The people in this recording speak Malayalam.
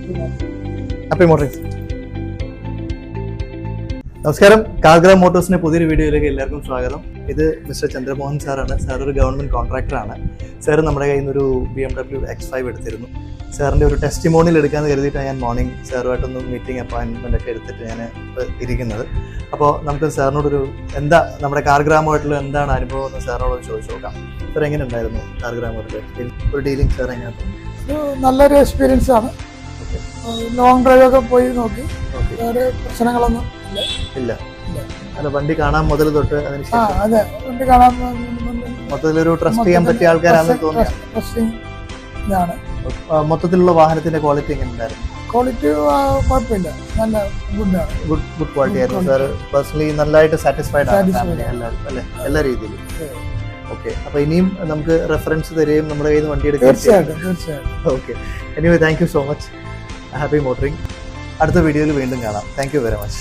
Happy motoring. നമസ്കാരം. കാർഗ്ര മോട്ടോഴ്സിന്റെ പുതിയൊരു വീഡിയോയിലേക്ക് എല്ലാവർക്കും സ്വാഗതം. ഇത് മിസ്റ്റർ ചന്ദ്രമോഹൻ സാറാണ്. സാർ ഒരു ഗവൺമെന്റ് കോൺട്രാക്ടറാണ്. സാർ നമ്മുടെ കയ്യിൽ നിന്നൊരു BMW X5 എടുത്തിരുന്നു. സാറിൻ്റെ ഒരു ടെസ്റ്റിമോണിയൽ എടുക്കാമെന്ന് കരുതിയിട്ടാണ് ഞാൻ മോർണിംഗ് സാറുമായിട്ടൊന്ന് മീറ്റിംഗ് അപ്പോയിൻമെൻ്റ് ഒക്കെ എടുത്തിട്ട് ഞാൻ ഇരിക്കുന്നത്. അപ്പോൾ നമുക്ക് സാറിനോടൊരു എന്താ നമ്മുടെ കാർഗ്രാമമായിട്ടുള്ള എന്താണ് അനുഭവം എന്ന് സാറിനോട് ചോദിച്ചു നോക്കാം. സാർ എങ്ങനെ ഉണ്ടായിരുന്നു കാർഗ്രാമമായിട്ട് ഒരു ഡീലിംഗ്? സാർ എങ്ങനെ തോന്നി? നല്ലൊരു എക്സ്പീരിയൻസ് ആണ്. ലോങ് ഡ്രൈവ് ഒക്കെ പോയി നോക്കി, വേറെ പ്രശ്നങ്ങളൊന്നും ഇല്ല. അല്ല, വണ്ടി കാണാൻ മുതൽ തൊട്ട് അതെ, വണ്ടി കാണാൻ മൊത്തത്തിലൊരു ട്രസ്റ്റ് ചെയ്യാൻ പറ്റിയ ആൾക്കാരാണെന്ന് തോന്നിയാണ്. മൊത്തത്തിലുള്ള വാഹനത്തിന്റെ ക്വാളിറ്റി എങ്ങനെ ഉണ്ടായിരുന്നു? ക്വാളിറ്റി കുഴപ്പമില്ല, നല്ല ഗുഡ് ക്വാളിറ്റി ആയിരുന്നു. സാർ പേഴ്സണലി നല്ലതായിട്ട് സാറ്റിസ്ഫൈഡ് ആണ് എല്ലാവരും അല്ലേ, എല്ലാ രീതിയിലും? ഓക്കെ. അപ്പൊ ഇനിയും നമുക്ക് റെഫറൻസ് തരുകയും നമ്മുടെ കയ്യിൽ നിന്ന് വണ്ടി എടുക്കുകയും തീർച്ചയായിട്ടും. Okay. Anyway, thank you so much. Happy motoring. അടുത്ത വീഡിയോയിൽ വീണ്ടും കാണാം. Thank you very much.